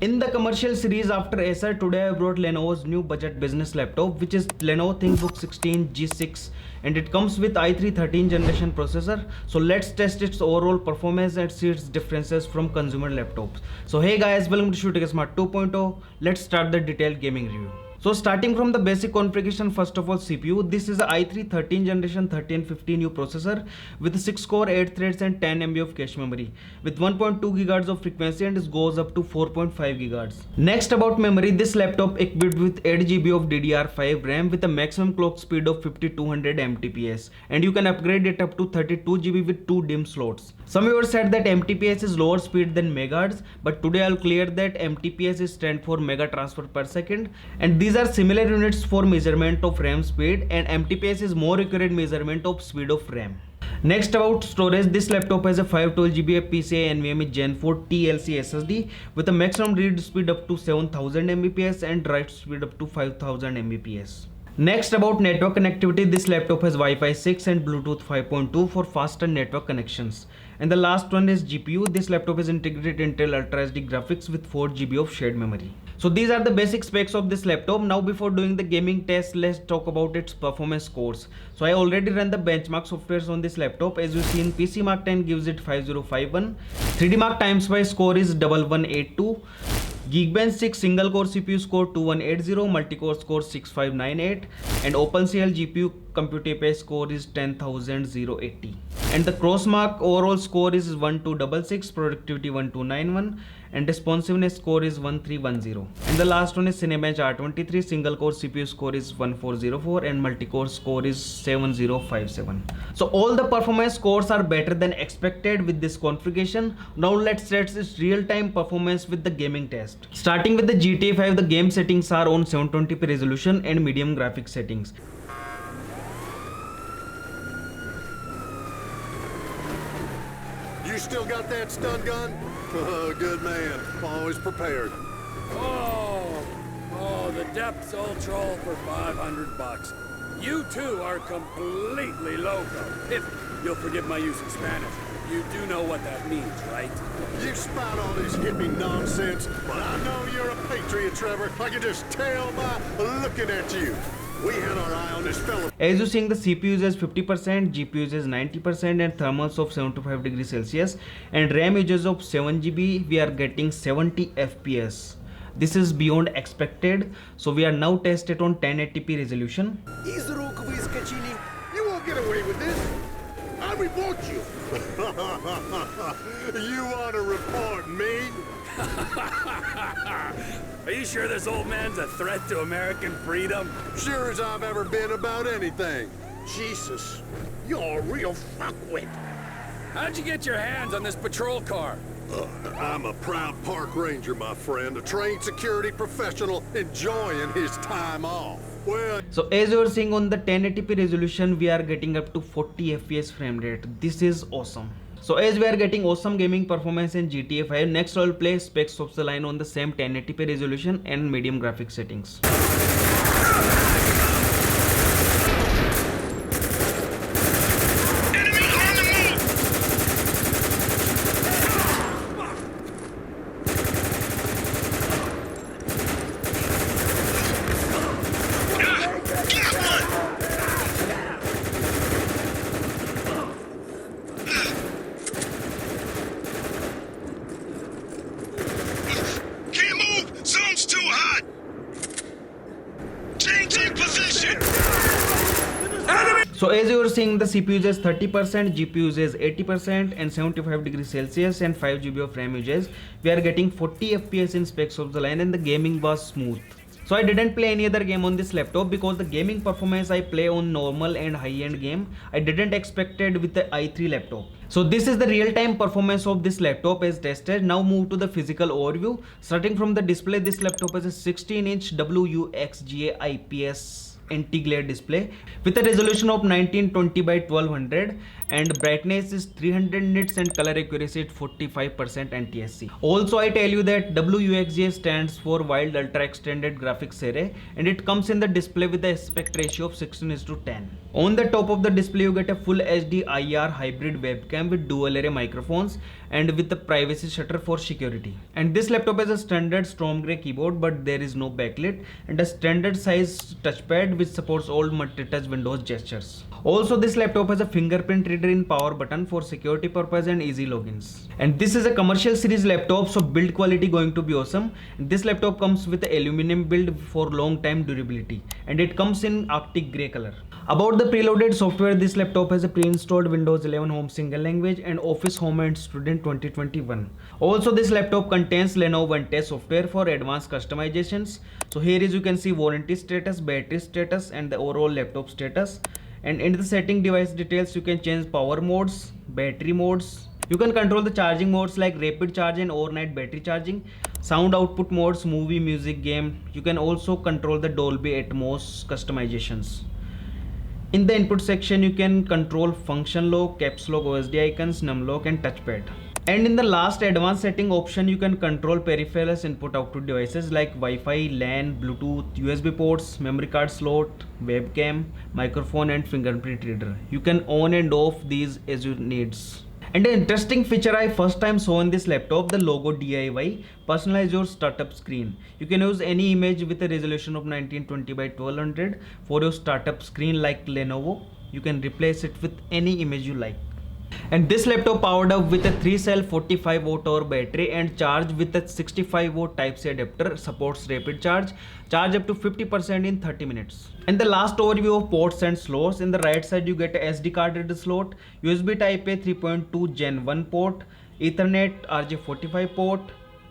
In the commercial series after Acer, today I brought Lenovo's new budget business laptop, which is Lenovo ThinkBook 16 G6, and it comes with i3 13 generation processor. So let's test its overall performance and see its differences from consumer laptops. So hey guys, welcome to Shooting Smart 2.0. Let's start the detailed gaming review. So starting from the basic configuration, first of all CPU. This is a i3 13 generation 1350 new processor with 6 core 8 threads and 10 MB of cache memory with 1.2 GHz of frequency, and it goes up to 4.5 GHz. Next about memory, this laptop equipped with 8 GB of DDR5 RAM with a maximum clock speed of 5200 Mtps, and you can upgrade it up to 32 GB with 2 DIMM slots. Some viewers said that Mtps is lower speed than megahertz, but today I'll clear that Mtps is stand for mega transfer per second, and these are similar units for measurement of RAM speed, and Mtps is more accurate measurement of speed of RAM. Next about storage, this laptop has a 512 GB PCIe NVMe Gen 4 TLC SSD with a maximum read speed up to 7000 Mbps and write speed up to 5000 Mbps. Next about network connectivity, this laptop has Wi-Fi 6 and Bluetooth 5.2 for faster network connections. And the last one is GPU. This laptop is integrated Intel Ultra HD graphics with 4 GB of shared memory. So these are the basic specs of this laptop. Now before doing the gaming test, let's talk about its performance scores. So I already ran the benchmark softwares on this laptop. As you see, in PC Mark 10 gives it 5051, 3D Mark TimeSpy score is 1182, Geekbench 6 single core CPU score 2180, multi-core score 6598, and OpenCL GPU compute API score is 10080. And the Crossmark overall score is 1266, productivity 1291, and responsiveness score is 1310. And the last one is Cinebench R23 single core CPU score is 1404 and multi-core score is 7057. So all the performance scores are better than expected with this configuration. Now let's test its real-time performance with the gaming test. Starting with the GTA 5, the game settings are on 720p resolution and medium graphics settings. You still got that stun gun? Oh, good man. Always prepared. Oh, the Depths Ultra for 500 bucks. You two are completely loco. If you'll forgive my use of Spanish, you do know what that means, right? You spout all this hippie nonsense, but I know you're a patriot, Trevor. I can just tell by looking at you. We had our eye on this fella. As you seeing, the CPU uses 50%, GPU uses 90%, and thermals of 75 degrees Celsius, and RAM uses of 7 GB. We are getting 70 FPS. This is beyond expected. So we are now tested on 1080p resolution. Из рук выскочили. You won't get away with this. I report you. You want to report me? Are you sure this old man's a threat to American freedom? Sure as I've ever been about anything. Jesus, you're a real fuckwit. How'd you get your hands on this patrol car? I'm a proud park ranger, my friend, a trained security professional enjoying his time off. Well, So as you are seeing on the 1080p resolution, we are getting up to 40 FPS frame rate. This is awesome. So as we are getting awesome gaming performance in GTA 5, next I'll play specs of the line on the same 1080p resolution and medium graphics settings. So as you are seeing, the CPU uses 30%, GPU uses 80%, and 75 degrees Celsius and 5 GB of RAM uses. We are getting 40 FPS in specs of the line, and the gaming was smooth. So I didn't play any other game on this laptop because the gaming performance I play on normal and high-end game I didn't expected with the i3 laptop. So this is the real-time performance of this laptop as tested. Now move to the physical overview. Starting from the display, this laptop has a 16-inch WUXGA IPS anti-glare display with a resolution of 1920 by 1200 and brightness is 300 nits and color accuracy at 45% NTSC. Also, I tell you that WUXGA stands for Wild Ultra Extended Graphics Array, and it comes in the display with the aspect ratio of 16:10. On the top of the display, you get a full HD IR hybrid webcam with dual array microphones, and with the privacy shutter for security. And this laptop has a standard storm gray keyboard, but there is no backlit, and a standard size touchpad which supports all multi-touch Windows gestures. Also, this laptop has a fingerprint reader in power button for security purpose and easy logins. And this is a commercial series laptop, so build quality going to be awesome. And this laptop comes with the aluminum build for long time durability, and it comes in Arctic grey color. About the preloaded software, this laptop has a pre-installed Windows 11 Home Single Language and Office Home and Student 2021. Also, this laptop contains Lenovo OneTouch software for advanced customizations. So here is you can see warranty status, battery status, and the overall laptop status. And in the setting device details, you can change power modes, battery modes. You can control the charging modes like rapid charge and overnight battery charging, sound output modes, movie, music, game. You can also control the Dolby Atmos customizations. In the input section, you can control function lock, caps lock, OSD icons, num lock, and touchpad. And in the last advanced setting option, you can control peripherals input output devices like Wi-Fi, LAN, Bluetooth, USB ports, memory card slot, webcam, microphone, and fingerprint reader. You can on and off these as you needs. And an interesting feature I first time saw in this laptop, the logo DIY, personalize your startup screen. You can use any image with a resolution of 1920 by 1200 for your startup screen like Lenovo. You can replace it with any image you like. And this laptop powered up with a 3-cell 45 watt hour battery and charged with a 65 watt Type-C adapter, supports rapid charge up to 50% in 30 minutes. And the last overview of ports and slots. In the right side you get a SD card reader slot, USB Type A 3.2 Gen 1 port, Ethernet RJ45 port,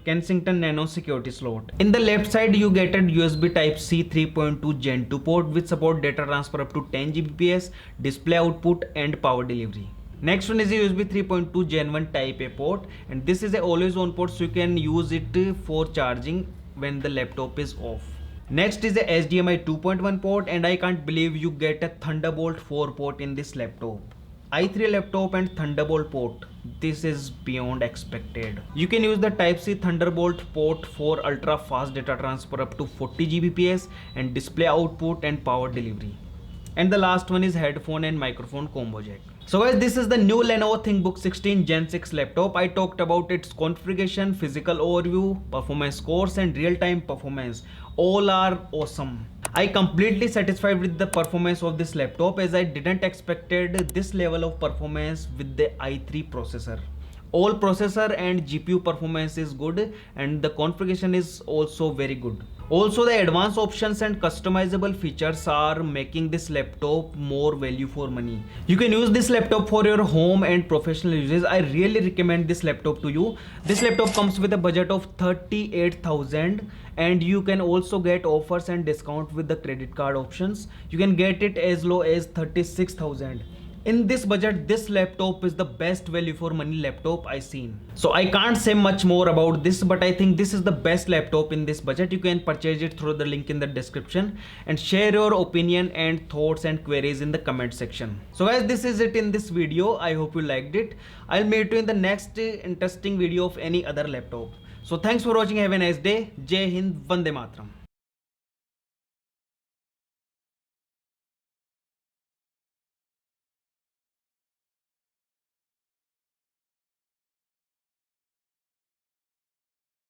Kensington Nano security slot. In the left side you get a USB Type C 3.2 Gen 2 port which support data transfer up to 10 Gbps, display output, and power delivery. Next one is a USB 3.2 Gen 1 Type A port, and this is a always on port, so you can use it for charging when the laptop is off. Next is a HDMI 2.1 port, and I can't believe you get a Thunderbolt 4 port in this laptop. i3 laptop and Thunderbolt port, this is beyond expected. You can use the Type-C Thunderbolt port for ultra fast data transfer up to 40 Gbps and display output and power delivery. And the last one is headphone and microphone combo jack. So guys, this is the new Lenovo ThinkBook 16 Gen 6 laptop. I talked about its configuration, physical overview, performance scores, and real-time performance. All are awesome. I completely satisfied with the performance of this laptop as I didn't expected this level of performance with the i3 processor. All processor and GPU performance is good, and the configuration is also very good. Also, the advanced options and customizable features are making this laptop more value for money. You can use this laptop for your home and professional uses. I really recommend this laptop to you. This laptop comes with a budget of 38,000, and you can also get offers and discount with the credit card options. You can get it as low as 36,000. In this budget, this laptop is the best value for money laptop I seen. So I can't say much more about this, but I think this is the best laptop in this budget. You can purchase it through the link in the description, and share your opinion and thoughts and queries in the comment section. So guys, this is it in this video. I hope you liked it. I'll meet you in the next interesting video of any other laptop. So thanks for watching. Have a nice day. Jai Hind, Vande Mataram.